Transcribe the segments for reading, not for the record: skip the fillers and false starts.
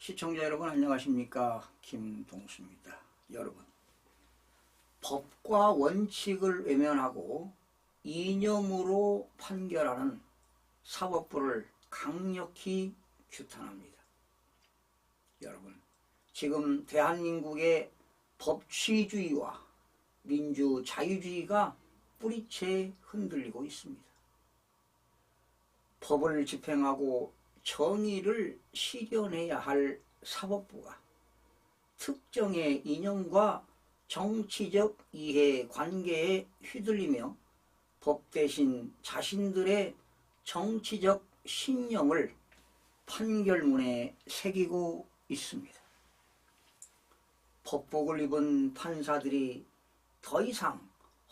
시청자 여러분 안녕하십니까? 김동수입니다. 여러분, 법과 원칙을 외면하고 이념으로 판결하는 사법부를 강력히 규탄합니다. 여러분, 지금 대한민국의 법치주의와 민주자유주의가 뿌리채 흔들리고 있습니다. 법을 집행하고 정의를 실현해야 할 사법부가 특정의 이념과 정치적 이해관계에 휘둘리며 법 대신 자신들의 정치적 신념을 판결문에 새기고 있습니다. 법복을 입은 판사들이 더 이상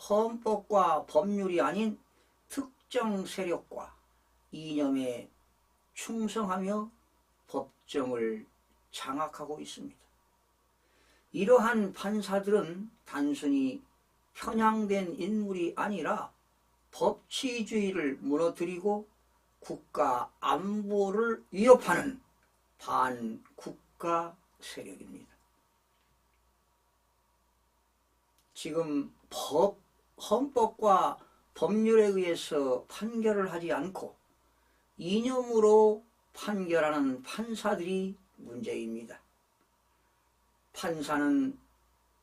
헌법과 법률이 아닌 특정 세력과 이념에 충성하며 법정을 장악하고 있습니다. 이러한 판사들은 단순히 편향된 인물이 아니라 법치주의를 무너뜨리고 국가 안보를 위협하는 반국가 세력입니다. 지금 헌법과 법률에 의해서 판결을 하지 않고 이념으로 판결하는 판사들이 문제입니다. 판사는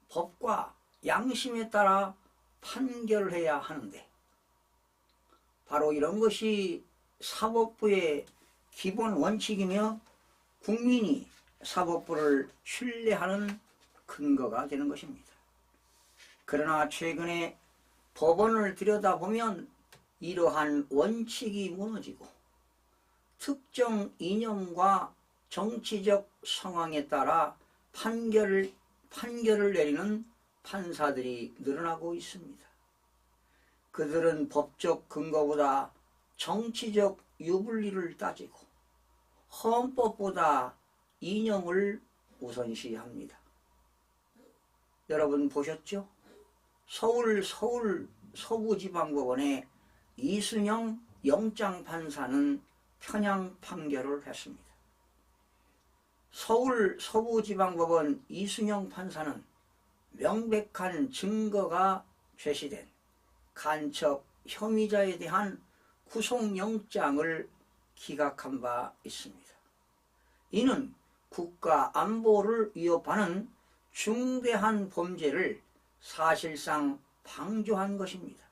법과 양심에 따라 판결을 해야 하는데 바로 이런 것이 사법부의 기본 원칙이며 국민이 사법부를 신뢰하는 근거가 되는 것입니다. 그러나 최근에 법원을 들여다보면 이러한 원칙이 무너지고 특정 이념과 정치적 상황에 따라 판결을 내리는 판사들이 늘어나고 있습니다. 그들은 법적 근거보다 정치적 유불리를 따지고 헌법보다 이념을 우선시합니다. 여러분 보셨죠? 서울 서부지방법원의 이순영 영장판사는 편향 판결을 했습니다. 서울 서부지방법원 이순영 판사는 명백한 증거가 제시된 간첩 혐의자에 대한 구속영장을 기각한 바 있습니다. 이는 국가 안보를 위협하는 중대한 범죄를 사실상 방조한 것입니다.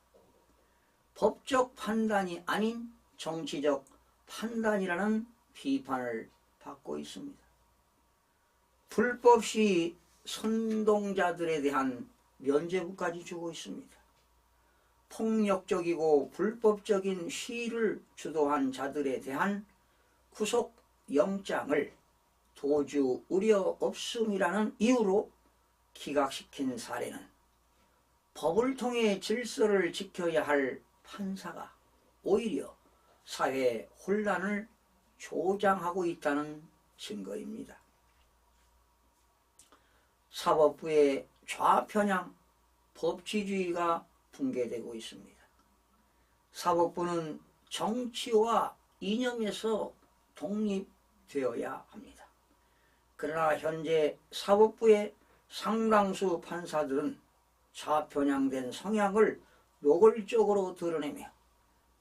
법적 판단이 아닌 정치적 판단이라는 비판을 받고 있습니다. 불법 시위 선동자들에 대한 면죄부까지 주고 있습니다. 폭력적이고 불법적인 시위를 주도한 자들에 대한 구속영장을 도주 우려 없음이라는 이유로 기각시킨 사례는 법을 통해 질서를 지켜야 할 판사가 오히려 사회 혼란을 조장하고 있다는 증거입니다. 사법부의 좌편향 법치주의가 붕괴되고 있습니다. 사법부는 정치와 이념에서 독립되어야 합니다. 그러나 현재 사법부의 상당수 판사들은 좌편향된 성향을 노골적으로 드러내며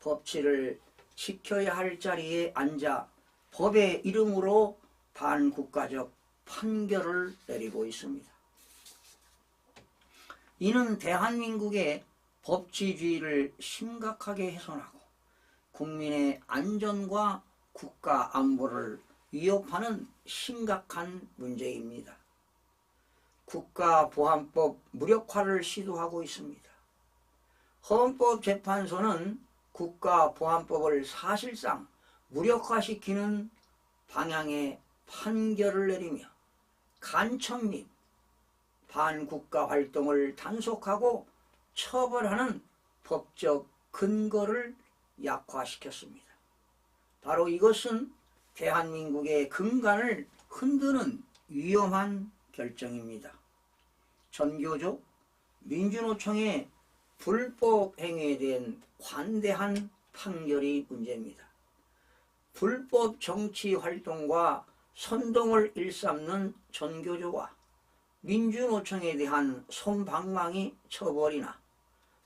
법치를 지켜야 할 자리에 앉아 법의 이름으로 반국가적 판결을 내리고 있습니다. 이는 대한민국의 법치주의를 심각하게 훼손하고 국민의 안전과 국가 안보를 위협하는 심각한 문제입니다. 국가보안법 무력화를 시도하고 있습니다. 헌법재판소는 국가보안법을 사실상 무력화시키는 방향의 판결을 내리며 간첩 및 반국가 활동을 단속하고 처벌하는 법적 근거를 약화시켰습니다. 바로 이것은 대한민국의 근간을 흔드는 위험한 결정입니다. 전교조 민주노총의 불법 행위에 대한 관대한 판결이 문제입니다. 불법 정치 활동과 선동을 일삼는 전교조와 민주노총에 대한 솜방망이 처벌이나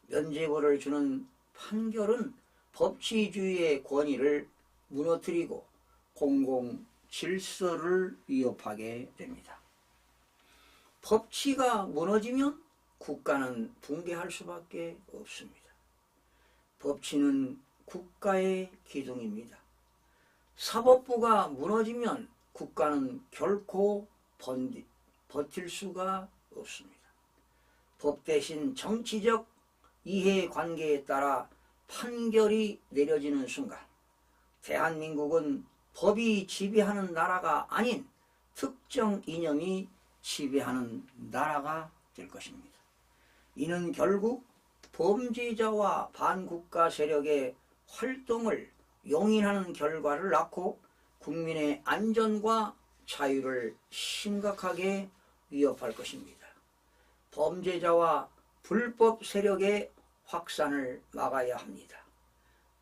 면죄부를 주는 판결은 법치주의의 권위를 무너뜨리고 공공 질서를 위협하게 됩니다. 법치가 무너지면 국가는 붕괴할 수밖에 없습니다. 법치는 국가의 기둥입니다. 사법부가 무너지면 국가는 결코 버틸 수가 없습니다. 법 대신 정치적 이해관계에 따라 판결이 내려지는 순간 대한민국은 법이 지배하는 나라가 아닌 특정 이념이 지배하는 나라가 될 것입니다. 이는 결국 범죄자와 반국가 세력의 활동을 용인하는 결과를 낳고 국민의 안전과 자유를 심각하게 위협할 것입니다. 범죄자와 불법 세력의 확산을 막아야 합니다.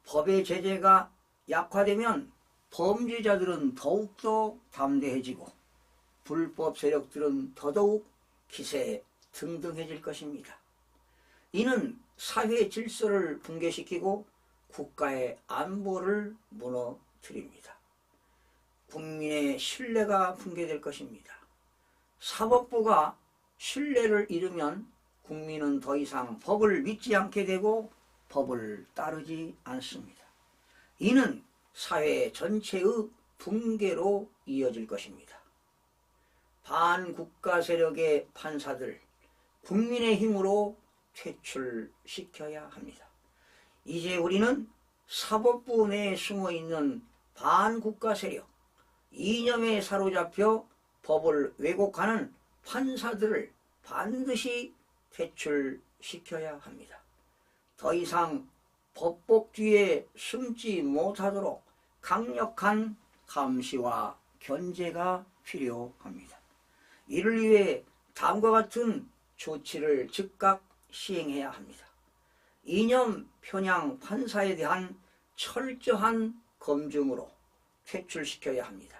법의 제재가 약화되면 범죄자들은 더욱더 담대해지고 불법 세력들은 더더욱 기세 등등해질 것입니다. 이는 사회 질서를 붕괴시키고 국가의 안보를 무너뜨립니다. 국민의 신뢰가 붕괴될 것입니다. 사법부가 신뢰를 잃으면 국민은 더 이상 법을 믿지 않게 되고 법을 따르지 않습니다. 이는 사회 전체의 붕괴로 이어질 것입니다. 반국가 세력의 판사들, 국민의 힘으로 퇴출시켜야 합니다. 이제 우리는 사법부 내에 숨어있는 반국가 세력, 이념에 사로잡혀 법을 왜곡하는 판사들을 반드시 퇴출시켜야 합니다. 더 이상 법복 뒤에 숨지 못하도록 강력한 감시와 견제가 필요합니다. 이를 위해 다음과 같은 조치를 즉각 시행해야 합니다. 이념 편향 판사에 대한 철저한 검증으로 퇴출시켜야 합니다.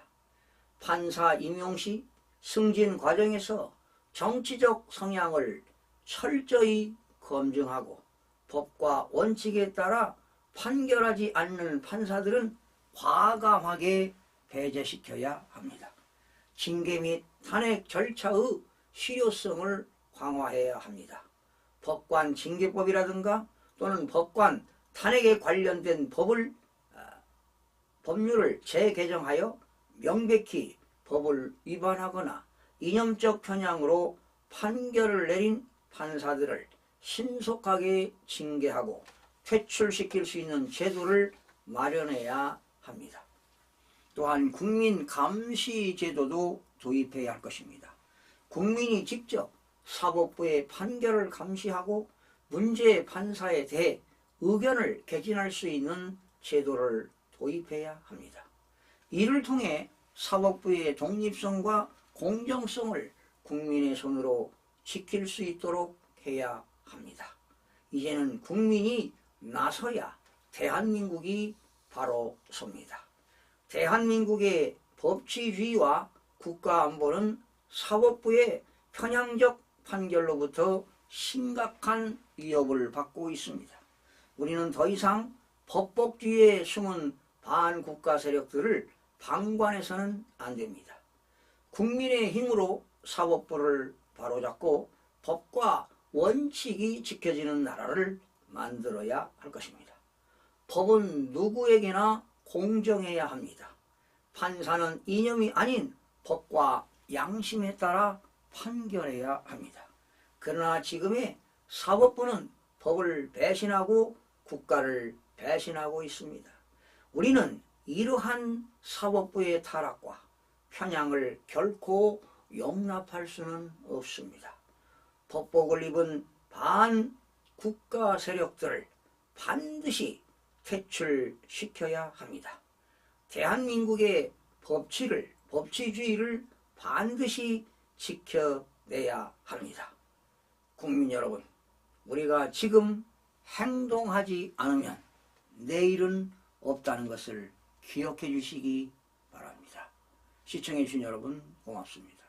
판사 임용 시 승진 과정에서 정치적 성향을 철저히 검증하고 법과 원칙에 따라 판결하지 않는 판사들은 과감하게 배제시켜야 합니다. 징계 및 탄핵 절차의 실효성을 강화해야 합니다. 법관 징계법이라든가 또는 법관 탄핵에 관련된 법률을 재개정하여 명백히 법을 위반하거나 이념적 편향으로 판결을 내린 판사들을 신속하게 징계하고 퇴출시킬 수 있는 제도를 마련해야 합니다. 또한 국민 감시 제도도 도입해야 할 것입니다. 국민이 직접 사법부의 판결을 감시하고 문제 판사에 대해 의견을 개진할 수 있는 제도를 도입해야 합니다. 이를 통해 사법부의 독립성과 공정성을 국민의 손으로 지킬 수 있도록 해야 합니다. 이제는 국민이 나서야 대한민국이 바로 섭니다. 대한민국의 법치주의와 국가안보는 사법부의 편향적 판결로부터 심각한 위협을 받고 있습니다. 우리는 더 이상 법복 뒤에 숨은 반국가 세력들을 방관해서는 안 됩니다. 국민의 힘으로 사법부를 바로잡고 법과 원칙이 지켜지는 나라를 만들어야 할 것입니다. 법은 누구에게나 공정해야 합니다. 판사는 이념이 아닌 법과 양심에 따라 판결해야 합니다. 그러나 지금의 사법부는 법을 배신하고 국가를 배신하고 있습니다. 우리는 이러한 사법부의 타락과 편향을 결코 용납할 수는 없습니다. 법복을 입은 반국가 세력들을 반드시 퇴출시켜야 합니다. 대한민국의 법치주의를 반드시 지켜내야 합니다. 국민 여러분, 우리가 지금 행동하지 않으면 내일은 없다는 것을 기억해 주시기 바랍니다. 시청해주신 여러분 고맙습니다.